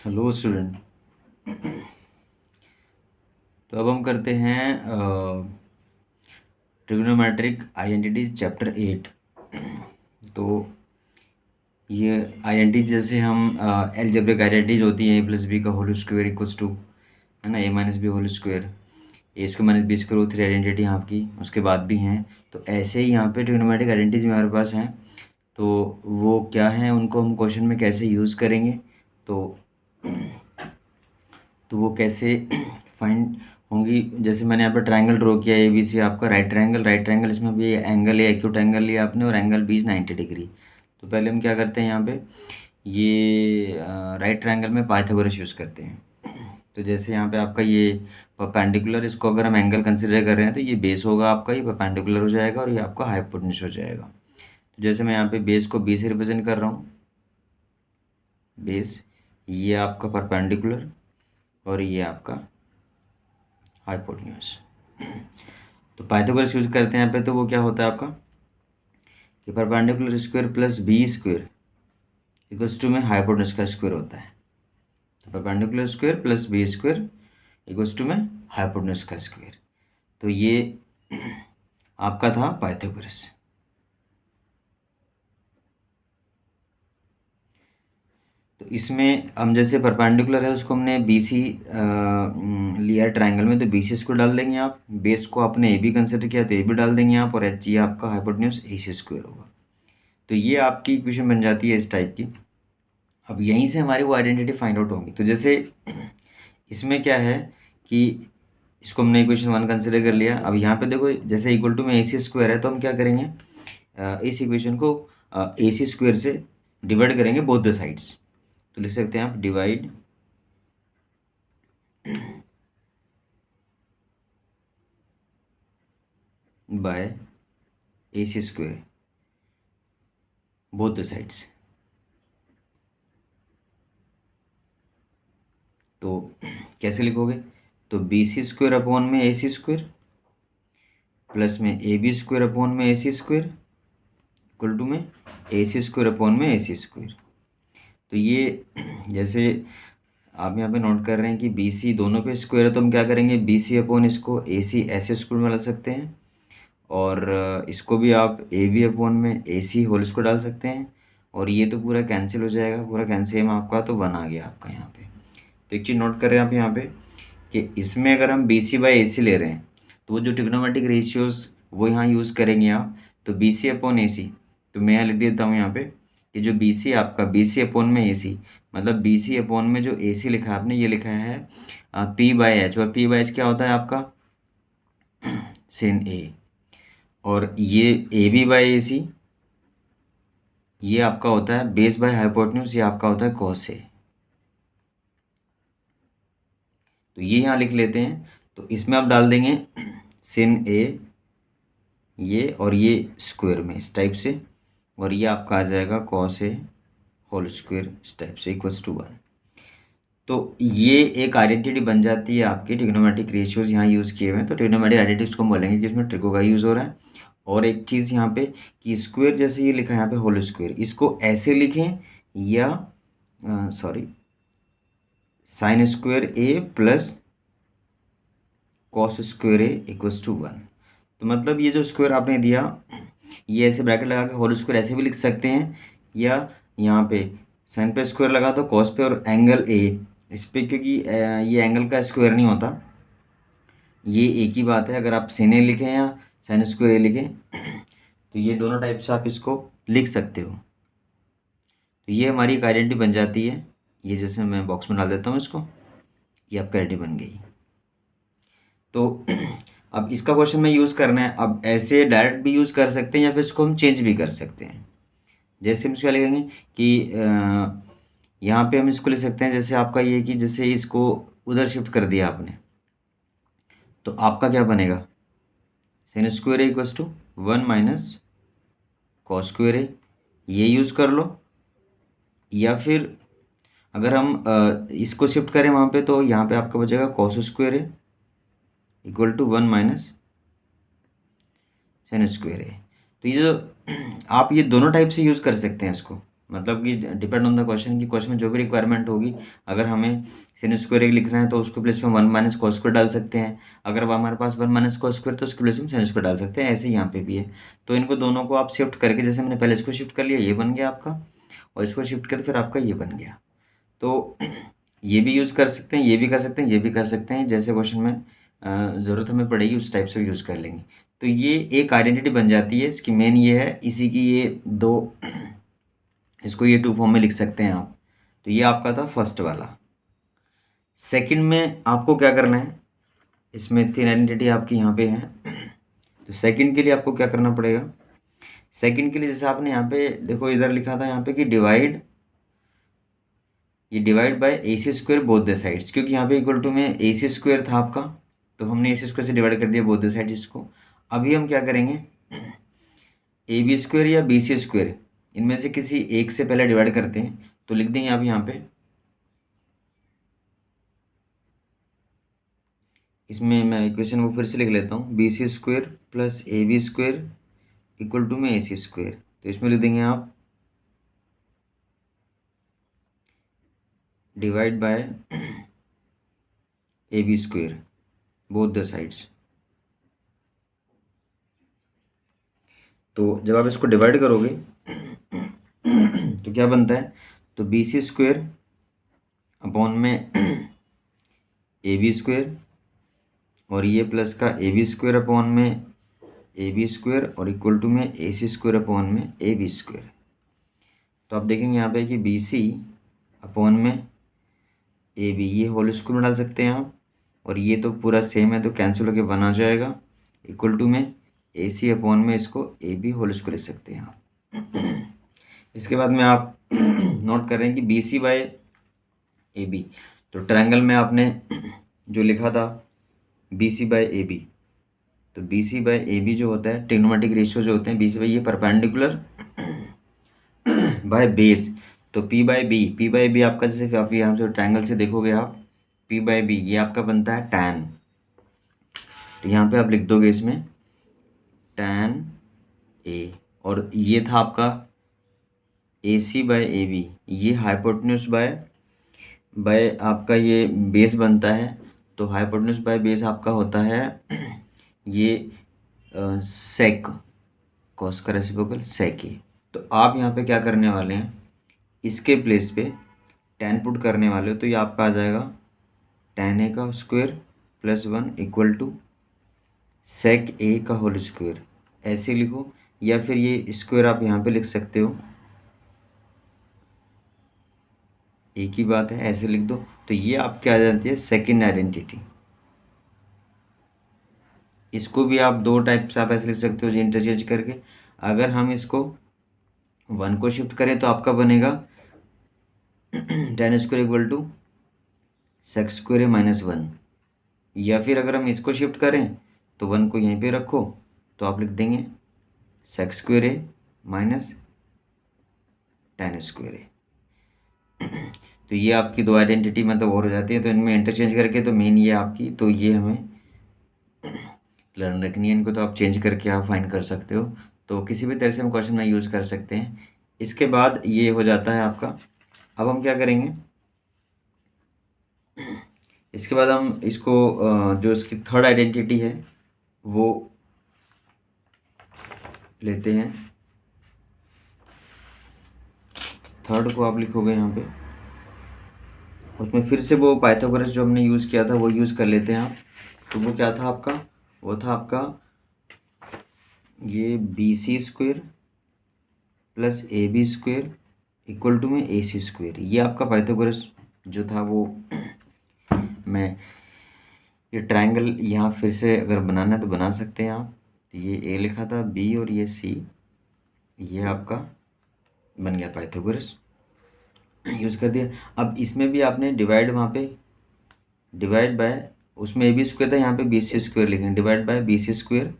Hello student. तो अब हम करते हैं ट्रिग्नोमेट्रिक आइडेंटिटीज चैप्टर 8। तो ये आइडेंटिटीज जैसे हम एलजेब्रिक आइडेंटिटीज होती हैं, ए प्लस बी का होल स्क्वायर इक्वल्स टू, है ना, ए माइनस बी होल स्क्वायर, ए स्क्वायर माइनस बी स्क्वायर, वो 3 आइडेंटिटी यहाँ की उसके बाद भी हैं। तो ऐसे ही यहाँ पे ट्रिग्नोमेट्रिक आइडेंटिटीज हमारे पास हैं। तो वो क्या हैं, उनको हम क्वेश्चन में कैसे यूज़ करेंगे, तो वो कैसे फाइंड होंगी। जैसे मैंने यहाँ पर ट्रायंगल ड्रॉ किया, ए बी सी आपका राइट ट्रायंगल, इसमें भी एंगल है, एक्यूट एंगल लिया आपने और एंगल भी 90 डिग्री। तो पहले हम क्या करते हैं यहाँ पे, ये राइट ट्रायंगल में पाइथागोरस यूज़ करते हैं। तो जैसे यहाँ पे आपका ये परपेंडिकुलर, इसको अगर हम एंगल कंसिडर कर रहे हैं तो ये बेस होगा आपका, ये परपेंडिकुलर हो जाएगा और ये आपका हाइपोटेन्यूज हो जाएगा। तो जैसे मैं यहाँ पे बेस को बी से रिप्रेजेंट कर रहा हूँ, बेस ये आपका परपेंडिकुलर और ये आपका हाइपोटेन्यूज। तो पाइथागोरस यूज करते हैं यहाँ पे, तो वो क्या होता है आपका कि perpendicular square plus B square equals to में हाइपोटेन्यूज का स्क्वायर होता है। तो perpendicular square plus B square equals to में हाइपोटेन्यूज का स्क्वायर। तो ये आपका था पाइथागोरस। तो इसमें हम जैसे परपेंडिकुलर है उसको हमने बी सी लिया ट्रायंगल में, तो बी सी स्क्वायर डाल देंगे आप, बेस को आपने ए बी कंसिडर किया तो ए बी डाल देंगे आप, और एच ये आपका हाइपोटेन्यूज ए सी स्क्वायर होगा। तो ये आपकी इक्वेशन बन जाती है इस टाइप की। अब यहीं से हमारी वो आइडेंटिटी फाइंड आउट होगी। तो जैसे इसमें क्या है कि इसको हमने इक्वेशन 1 कंसिडर कर लिया। अब यहाँ पे देखो, जैसे इक्वल टू में ए सी स्क्वायर है, तो हम क्या करेंगे, इस इक्वेशन को ए सी स्क्वायर से डिवाइड करेंगे बोथ द साइड्स। तो लिख सकते हैं आप divide by A C square both the sides. तो कैसे लिखोगे, तो बी सी स्क्वायर अपॉन में ए सी स्क्वायर प्लस में ए बी स्क्वायर अपॉन में A C square equal to में ए सी स्क्वायर अपॉन में ए सी स्क्वायर। तो ये जैसे आप यहाँ पे नोट कर रहे हैं कि बी सी दोनों पे स्क्वायर है, तो हम क्या करेंगे, बी सी अपॉन इसको ए सी ऐसे स्क्वायर में डाल सकते हैं, और इसको भी आप ए बी अपॉन में ए सी होल स्क्वायर डाल सकते हैं, और ये तो पूरा कैंसिल हो जाएगा, पूरा कैंसिल आपका तो 1 आ गया आपका यहाँ पे। तो एक चीज़ नोट कर रहे हैं आप यहाँ पे कि इसमें अगर हम बी सी बाई ए सी ले रहे हैं, तो वो जो ट्रिग्नोमेट्रिक रेशियोज़ वो यहाँ यूज़ करेंगे आप। तो बी सी अपॉन ए सी, तो मैं यहाँ लिख देता हूँ यहाँ पे कि जो बी सी आपका बी सी अपॉन में ए सी, मतलब बी सी अपॉन में जो ए सी लिखा है आपने, ये लिखा है पी बाई एच, और पी बाई एच क्या होता है आपका सिन ए, और ये ए बी बाई ए सी ये आपका होता है बेस बाय हाइपोटेन्यूज, ये आपका होता है कॉस ए। तो ये यहाँ लिख लेते हैं। तो इसमें आप डाल देंगे सिन ए ये, और ये स्क्वायर में इस टाइप से, और ये आपका आ जाएगा कॉस ए होल स्क्वायर इस टाइप से इक्वल्स टू 1। तो ये एक आइडेंटिटी बन जाती है आपकी, ट्रिग्नोमेट्रिक रेशियोज यहाँ यूज़ किए हुए हैं। तो ट्रिग्नोमेट्रिक आइडेंटिटीज को हम बोलेंगे कि इसमें ट्रिको का यूज़ हो रहा है। और एक चीज़ यहाँ पे कि स्क्वायर जैसे ये लिखा है यहाँ पे होल स्क्वायर, इसको ऐसे लिखें या sorry sine square A plus cos square A equals to 1। तो मतलब ये जो स्क्वायर आपने दिया, ये ऐसे ब्रैकेट लगा के होल स्क्वायर ऐसे भी लिख सकते हैं, या यहाँ पे साइन पे स्क्वायर लगा दो कॉस पे और एंगल ए इस पे, क्योंकि ये एंगल का स्क्वायर नहीं होता, ये एक ही बात है। अगर आप sin ए लिखें या साइन स्क्वायर ए लिखें, तो ये दोनों टाइप से आप इसको लिख सकते हो। तो ये हमारी एक आइडेंटिटी बन जाती है। ये जैसे मैं बॉक्स में डाल देता हूँ इसको, ये आपका आइडेंटिटी बन गई। तो अब इसका क्वेश्चन में यूज़ करना है। अब ऐसे डायरेक्ट भी यूज़ कर सकते हैं या फिर इसको हम चेंज भी कर सकते हैं। जैसे हम इसको क्या लिखेंगे कि यहाँ पे हम इसको लिख सकते हैं, जैसे आपका ये कि जैसे इसको उधर शिफ्ट कर दिया आपने, तो आपका क्या बनेगा, sin square A equals to 1 minus cos square A, ये यूज़ कर लो। या फिर अगर हम इसको शिफ्ट करें वहाँ पे, तो यहाँ पे आपका बचेगा cos square A equal to 1 minus sin square A. तो ये जो आप ये दोनों टाइप से यूज़ कर सकते हैं इसको। मतलब कि डिपेंड ऑन द क्वेश्चन कि क्वेश्चन में जो भी रिक्वायरमेंट होगी, अगर हमें sin स्क्वायर एक लिखना है तो उसको प्लेस में 1 माइनस कॉस स्क्वायर डाल सकते हैं। अगर वो हमारे पास 1 माइनस कॉस स्क्वायर तो उसके प्लेस में sin स्क्वायर डाल सकते हैं। ऐसे ही यहाँ पे भी है। तो इनको दोनों को आप शिफ्ट करके, जैसे मैंने पहले इसको शिफ्ट कर लिया, ये बन गया आपका, और इसको शिफ्ट कर फिर आपका ये बन गया। तो ये भी यूज़ कर सकते हैं, ये भी कर सकते हैं, ये भी कर सकते हैं। जैसे क्वेश्चन में ज़रूरत हमें पड़ेगी उस टाइप से यूज़ कर लेंगे। तो ये एक आइडेंटिटी बन जाती है। इसकी मेन ये है, इसी की ये दो, इसको ये 2 फॉर्म में लिख सकते हैं आप। तो ये आपका था फर्स्ट वाला। सेकंड में आपको क्या करना है, इसमें 3 आइडेंटिटी आपकी यहाँ पे है। तो सेकंड के लिए आपको क्या करना पड़ेगा, सेकंड के लिए जैसे आपने यहाँ पे देखो, इधर लिखा था यहाँ पे कि डिवाइड, ये divide by A C square both the sides, क्योंकि यहाँ पे इक्वल टू में ए सी स्क्वायर था आपका, तो हमने ए सी स्क्वायर से डिवाइड कर दिया बोथ द साइड्स को। अभी हम क्या करेंगे, ए बी स्क्वायर या बी सी स्क्वायर, इनमें से किसी एक से पहले डिवाइड करते हैं। तो लिख देंगे आप यहाँ पे, इसमें मैं इक्वेशन वो फिर से लिख लेता हूँ, B C square plus A B square equal to में ए सी स्क्वायर। तो इसमें लिख देंगे आप divide by A B square both the sides. तो जब आप इसको डिवाइड करोगे तो क्या बनता है, तो बी सी स्क्वायर अपॉन में ए बी स्क्वायर, और ये प्लस का ए बी स्क्वायर अपॉन में ए बी स्क्वायर, और इक्वल टू में ए सी स्क्वायर अपॉन में ए बी स्क्वायर। तो आप देखेंगे यहाँ पे कि बी सी अपॉन में ए बी, ये होल स्क्वायर में डाल सकते हैं आप, और ये तो पूरा सेम है तो कैंसिल होकर 1 आ जाएगा, इक्वल टू में ए सी अपॉन में इसको ए बी होल स्क्वायर लिख सकते हैं आप। इसके बाद में आप नोट कर रहे हैं कि B C by A B, तो ट्रायंगल में आपने जो लिखा था B C by A B, तो B C by A B जो होता है, ट्रिग्नोमेट्रिक रेशियो जो होते हैं, बी सी बाई ये परपेंडिकुलर बाय बेस, तो पी बाय बी आपका, जैसे आप यहाँ से ट्रायंगल से देखोगे आप, पी बाय बी ये आपका बनता है टैन। तो यहाँ पे आप लिख दोगे इसमें टैन ए, और ये था आपका A C by A B, ये हाइपोटेन्यूज बाय बाय आपका ये बेस बनता है। तो हाइपोटेन्यूज बाय बेस आपका होता है ये सेक, कॉस का रेसिप्रोकल सेक ए। तो आप यहाँ पे क्या करने वाले हैं, इसके प्लेस पे टैन पुट करने वाले हो, तो ये आपका आ जाएगा टैन ए का स्क्वायर प्लस 1 इक्वल टू सेक ए का होल स्क्वायर, ऐसे लिखो। या फिर ये स्क्वायर आप यहाँ पे लिख सकते हो, एक ही बात है, ऐसे लिख दो। तो ये आपके आ जाती है सेकंड आइडेंटिटी। इसको भी आप दो टाइप से आप ऐसे लिख सकते हो इंटरचेंज करके। अगर हम इसको 1 को शिफ्ट करें तो आपका बनेगा tan square equal to sec square A minus 1, या फिर अगर हम इसको शिफ्ट करें तो 1 को यहीं पे रखो, तो आप लिख देंगे सेक square A minus tan square A. तो ये आपकी दो आइडेंटिटी मतलब और हो जाती है, तो इनमें इंटरचेंज करके, तो मेन ये आपकी, तो ये हमें लर्न रखनी है। इनको तो आप चेंज करके आप फाइंड कर सकते हो, तो किसी भी तरह से हम क्वेश्चन में यूज़ कर सकते हैं। इसके बाद ये हो जाता है आपका। अब हम क्या करेंगे, इसके बाद हम इसको जो इसकी थर्ड आइडेंटिटी है वो लेते हैं। थर्ड को आप लिखोगे यहाँ पे, उसमें फिर से वो पाइथागोरस जो हमने यूज़ किया था वो यूज़ कर लेते हैं आप। तो वो क्या था आपका, वो था आपका ये B C square plus A B square equal to में ए सी स्क्वायर। ये आपका पाइथागोरस जो था वो मैं ये ट्रायंगल यहाँ फिर से अगर बनाना है तो बना सकते हैं आप। तो ये ए लिखा था, बी और ये सी, ये आपका बन गया पाइथागोरस, यूज़ कर दिया। अब इसमें भी आपने डिवाइड, वहाँ पे डिवाइड बाय, उसमें ए बी स्क्वायर था, यहाँ पे बी सी स्क्वायर लिखेंगे, divide by B C square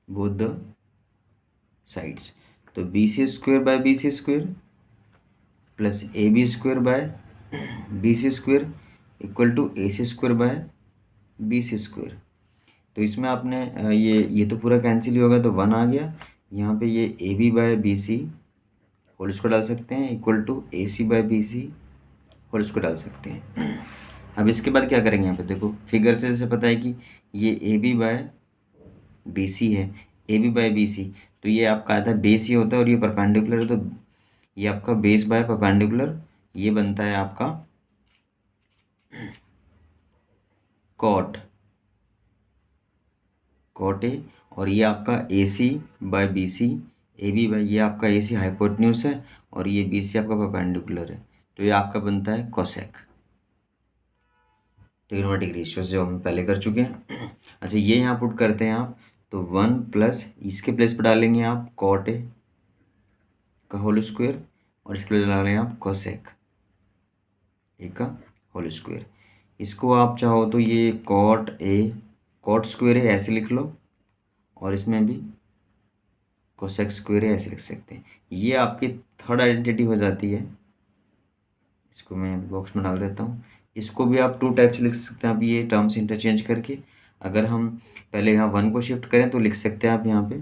both the sides. तो B C square by B C square plus A B square by B C square equal to A C square by B C square. तो इसमें आपने ये तो पूरा cancel ही होगा, तो 1 आ गया, यहाँ पे ये A B by B C whole square डाल सकते हैं equal to A C by B C whole square डाल सकते हैं। अब इसके बाद क्या करेंगे, यहाँ पे देखो फिगर से जैसे पता है कि ये A B by B C है, A B by B C, तो ये आपका आता है बेस, ये होता है और ये परपेंडिकुलर है, तो ये आपका बेस बाय परपेंडिकुलर, ये बनता है आपका कॉट कॉट ए, और ये आपका A C by B C, A B by, ये आपका ए सी हाइपोटेन्यूज है और ये बी सी आपका परपेंडिकुलर है, तो ये आपका बनता है कोसेक। ट्रिग्नोमेट्रिक रेशियोज जो हम पहले कर चुके हैं। अच्छा ये यहाँ पुट करते हैं आप, तो 1 प्लस इसके प्लेस पर डालेंगे आप कॉट ए का होल स्क्वायर और इसके प्लेस डालेंगे आप कोसेक ए का होल स्क्वायर। इसको आप चाहो तो ये कॉट ए कॉट स्क्वायर है ऐसे लिख लो, और इसमें भी कोसेक स्क्वायर है ऐसे लिख सकते हैं। ये आपकी थर्ड आइडेंटिटी हो जाती है। इसको मैं बॉक्स में डाल देता हूँ। इसको भी आप टू टाइप से लिख सकते हैं आप ये टर्म्स इंटरचेंज करके। अगर हम पहले यहाँ 1 को शिफ्ट करें तो लिख सकते हैं आप यहाँ पे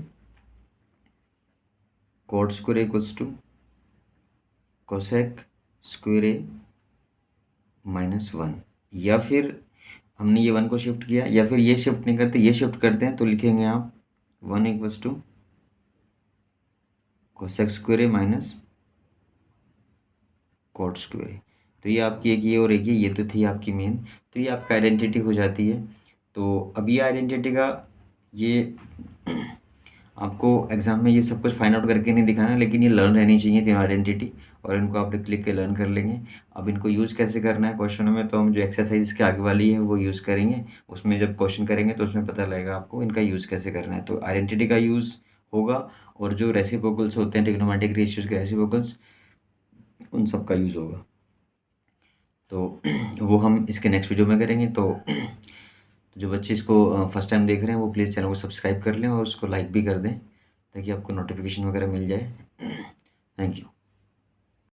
cot square equals to cosec square A -1, या फिर हमने ये 1 को शिफ्ट किया, या फिर ये शिफ्ट नहीं करते ये शिफ्ट करते हैं तो लिखेंगे आप 1 equals to cosec square A minus cot square A. तो ये आपकी एक ये और एक ये तो थी आपकी मेन, तो ये आपका आइडेंटिटी हो जाती है। तो अब ये आइडेंटिटी का ये आपको एग्जाम में ये सब कुछ फाइंड आउट करके नहीं दिखाना, लेकिन ये लर्न रहनी चाहिए तीनों आइडेंटिटी, और इनको आप क्लिक के लर्न कर लेंगे। अब इनको यूज़ कैसे करना है क्वेश्चनों में, तो हम जो एक्सरसाइज के आगे वाली है वो यूज़ करेंगे। उसमें जब क्वेश्चन करेंगे तो उसमें पता लगेगा आपको इनका यूज़ कैसे करना है। तो आइडेंटिटी का यूज़ होगा, और जो रेसिप्रोकल्स होते हैं ट्रिग्नोमेट्रिक रेशियोज के रेसिप्रोकल्स, उन सब का यूज़ होगा। तो वो हम इसके नेक्स्ट वीडियो में करेंगे। तो जो बच्चे इसको फर्स्ट टाइम देख रहे हैं वो प्लीज़ चैनल को सब्सक्राइब कर लें और उसको लाइक भी कर दें, ताकि आपको नोटिफिकेशन वगैरह मिल जाए। Thank you.